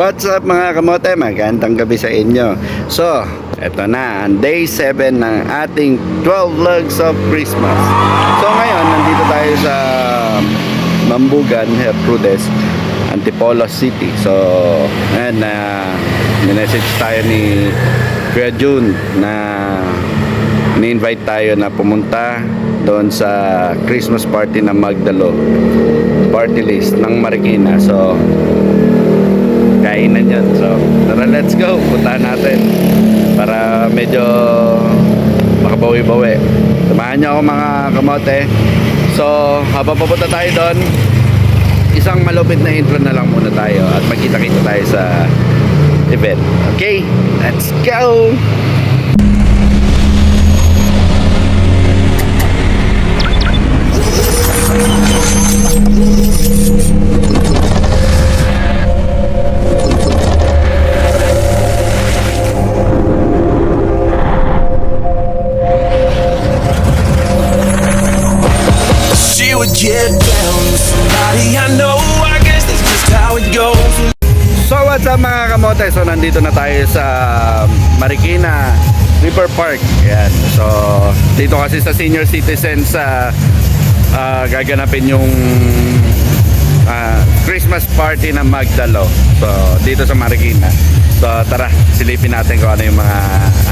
What's up mga kamote? Magandang gabi sa inyo. So, eto na ang day 7 ng ating 12 Logs of Christmas. So ngayon, nandito tayo sa Mambugan, Hertrudes, Antipolo City. So, ayan na minessage tayo ni Kuya Jun na ni-invite tayo na pumunta doon sa Christmas party ng Magdalo party list ng Marikina. So kainan yan. So tara, let's go, puntahan natin para medyo makabawi-bawi. Samahan nyo ako mga kamote. So habang papunta tayo doon, isang malupit na intro na lang muna tayo at magkita-kita tayo sa event. Okay, let's go. She would get down with somebody I know. I guess that's just how it goes. So what's up mga kamote? So nandito na tayo sa Marikina River Park. Yan. So dito kasi sa senior citizens gaganapin yung Christmas party ng Magdalo. So dito sa Marikina. So tara, silipin natin kung ano yung mga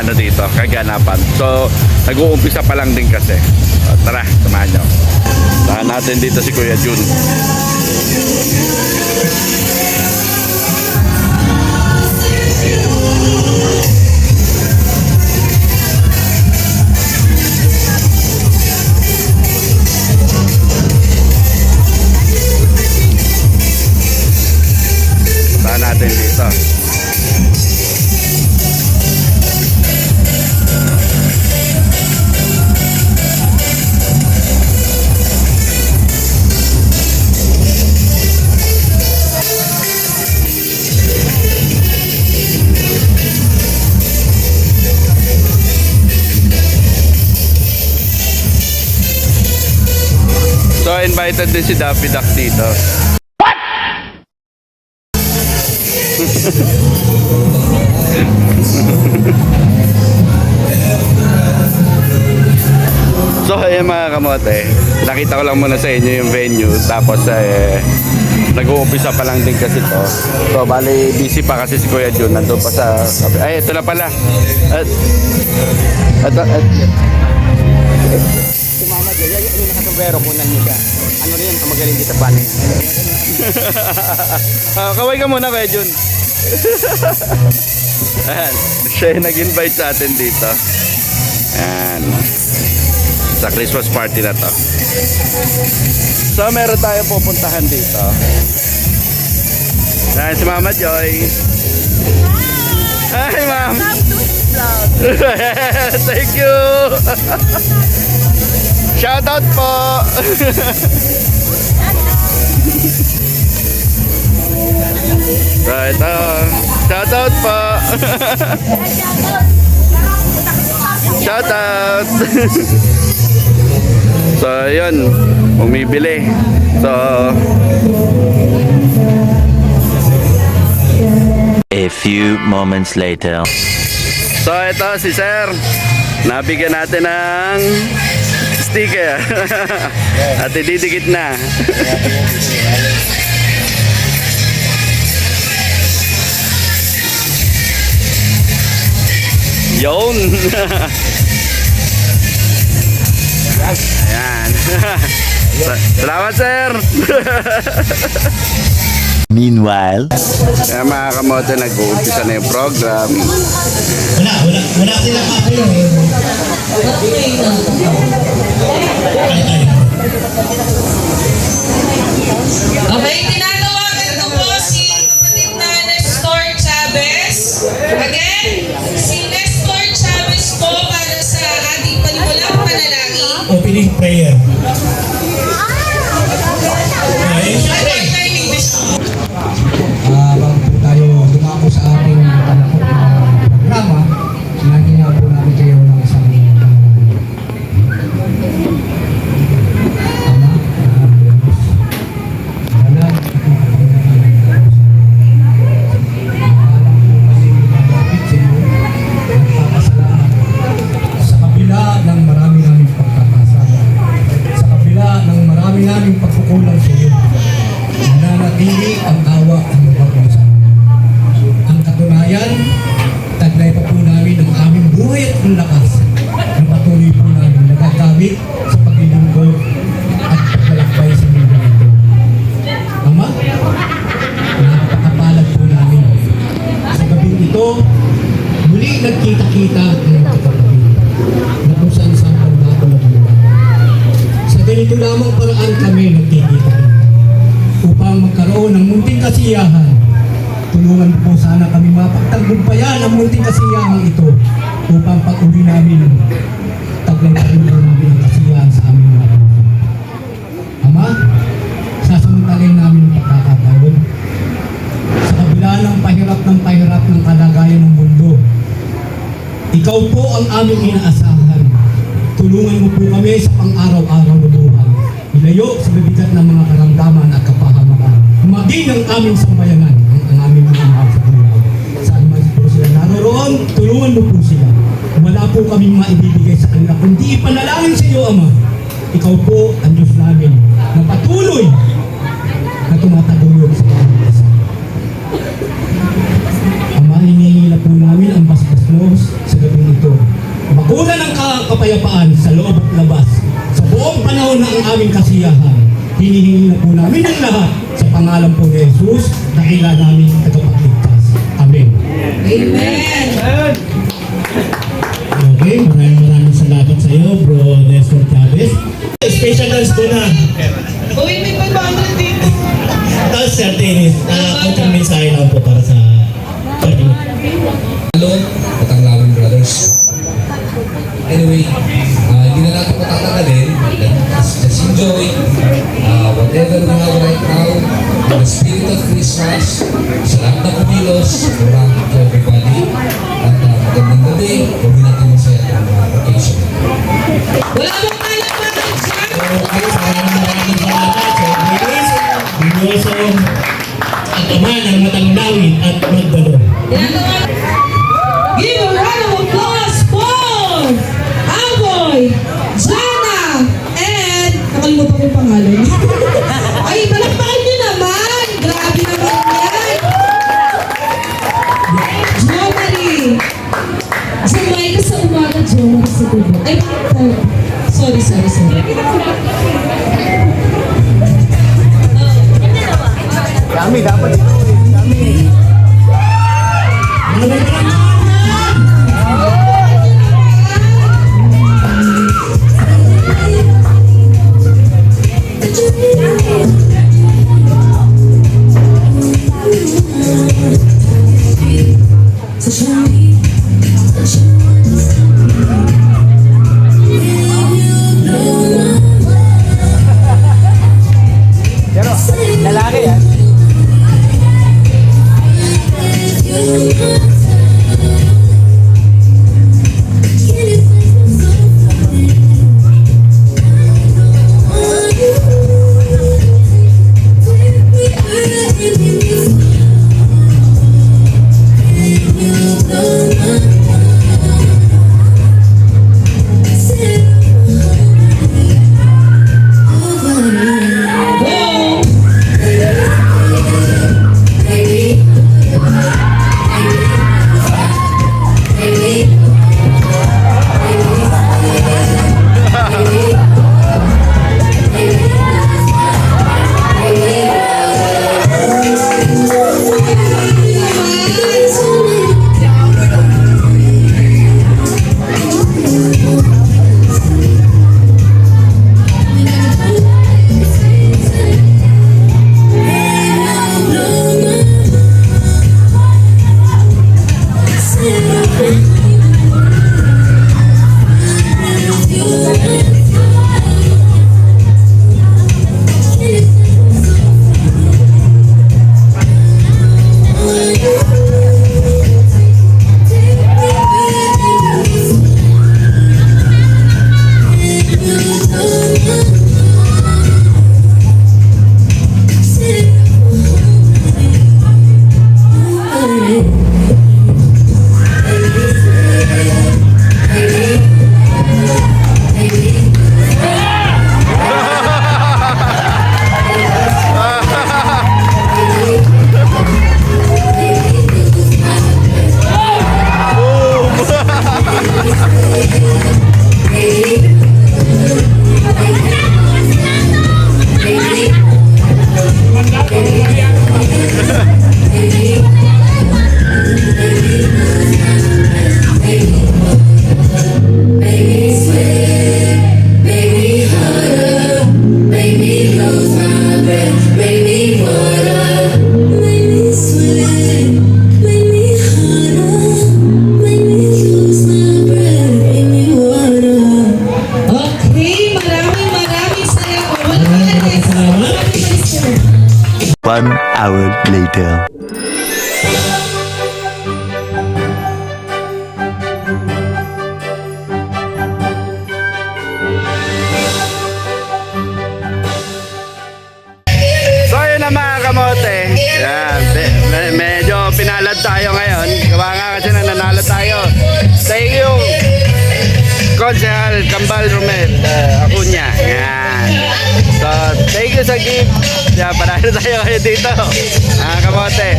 ano dito, kaganapan. So nag-uumpisa pa lang din kasi. So, tara, samahan nyo. Samahan natin dito si Kuya Jun. Samahan natin dito. So invited din si Daffy Duck dito. What? So ayun mga kamote, nakita ko lang muna sa inyo yung venue. Tapos nag-uumpisa pa lang din kasi to. So bali busy pa kasi si Kuya Jun. Nandun pa sa... Ay ito na pala. Si Mama Joy, yung nakasombrero, kunan niyo siya. Ano rin, ang magaling dito sa panin. Kaway ka muna Kuya Jun. Ayan, siya yung nag-invite sa atin dito. Ayan, sa Christmas party na to. So meron tayo pupuntahan dito. Ayan si Mama Joy. Hi ma'am. Thank you. Shoutout po. So ito, shoutout po. Shoutout. So yun, bumibili. So a few moments later. So ito si Sir, nabigyan natin ng sticker. At ididikit na. Yun. Ayan. Salamat Sir. Meanwhile, Kaya mga kamote, nag-uumpisa na yung program. Wala sila kapulo eh. Okay, tinatawagan ko po si kapatid na Nestor Chavez. Again, si Nestor Chavez po para sa ating panimulang panalangin. Opening prayer. Bago po tayo dumako sa ating programa, sinagina po namin kayo ng isang Ama, nagkita-kita ang magkakapatid na kung saan sa pagbago ng buhay. Sa ganito lamang paraan kami nagkikita upang magkaroon ng munting kasiyahan. Tulungan po sana kami mapagtagumpayan ang munting kasiyahan ito upang pag-uwi namin taglay-taglay namin ang kasiyahan sa aming mga pamilya. Ama, sasamantalay namin ang pagkakataon sa kabila ng pahirap ng kalagayan ng mundo. Ikaw po ang aming inaasahan. Tulungan mo po kami sa pang-araw-araw na buhay. Ilayo sa bibigat ng mga karamdaman at kapahamakan. Maging ang aming sambayanan, ang aming mga mahal sa buhay. Saan man po sila naroroon, tulungan mo po sila. Wala po kaming maibibigay sa kanila, kundi ipanalangin sa iyo, Ama. Ikaw po ang Diyos namin na patuloy na tumataguyod sa aming isa. Ama, hinihila po namin ang basbas mo sa gabing ito. Makulan ang kapayapaan sa loob at labas. Sa buong panahon na ang aming kasiyahan, hinihingi na po namin ang lahat sa pangalan po ni Jesus, dakila namin tagapagligtas. Amen. Amen. Okay, maraming salamat sa iyo, Bro Nestor Chavez. Special dance ko na. Uy, may 500 dito. Tapos, Sir Dennis, konting mensahe lang po para sa party. Hello, Katanglawan Brothers. Anyway, hindi na natin patatagalin. Just enjoy whatever we have right now. In the spirit of Christmas, sa lahat na kumilos, maraming to everybody. At magandang gabi, huwag natin masaya ang occasion. Wala bang palakpakan dyan? Okay, maraming salamat, Sir Dennis. Binyoso at ama ng Matanglawin at Magdalo. Ginagawa. Give a round of applause for Amboy, Jana, and nakalimutan ko yung pangalan. Ay, palakpakan nyo naman. Grabe naman yan. Jo Marie. Sumay ka sa umaga, Jo Marie sa tubo. Ay, sorry. Kami dapat ito. Pero, lalaki yan. later. So yun na mga kamote. Yan. Medyo pinalad tayo ngayon. Gawa nga kasi na nanalo tayo. Thank you, Konsehal Kambal Romel Acuña. Yan. So thank you sa gift. Yan, panalo tayo kayo dito. Mga kamote.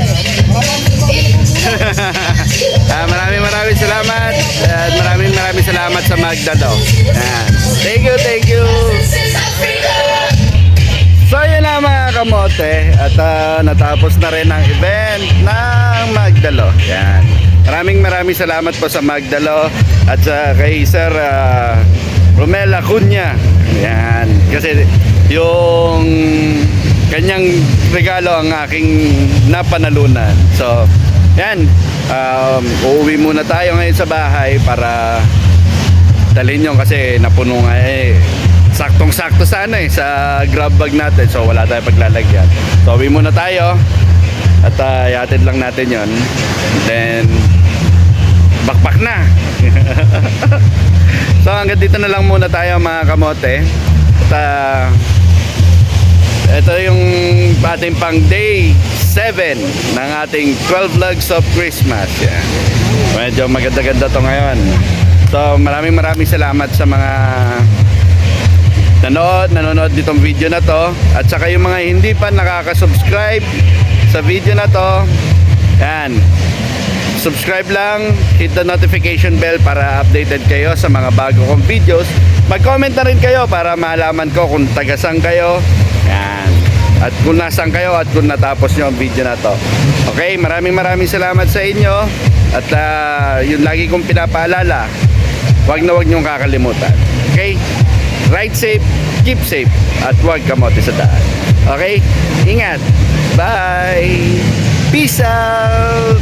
Maraming salamat. At maraming salamat sa Magdalo. Yan. Thank you. So yun na mga kamote at natapos na rin ang event ng Magdalo. Yan. Maraming salamat po sa Magdalo at sa kay Sir Romel Acuña. Yan. Kasi yung kanyang regalo ang aking napanalunan. So yan. Uuwi muna tayo ngayon sa bahay para dalhin yung kasi napuno nga saktong-sakto sana sa grab bag natin. So wala tayong paglalagyan. So uwi muna tayo at yatid lang natin yon. Then bakpak na. So hanggang dito na lang muna tayo mga kamote. At ito yung ating pang day 7 ng ating 12 Vlogs of Christmas. Yan. Medyo maganda-ganda to ngayon. So maraming salamat sa mga nanonood ditong video na to at saka yung mga hindi pa nakaka-subscribe sa video na to, yan, subscribe lang, hit the notification bell para updated kayo sa mga bago kong videos. Mag-comment na rin kayo para malaman ko kung tagasang kayo, yan, at kung nasang kayo at kung natapos nyo ang video na to. Okay, maraming salamat sa inyo at yun lagi kong pinapaalala, wag nyong kakalimutan. Okay, ride safe, keep safe, at huwag kamote sa daan. Okay? Ingat! Bye! Peace out!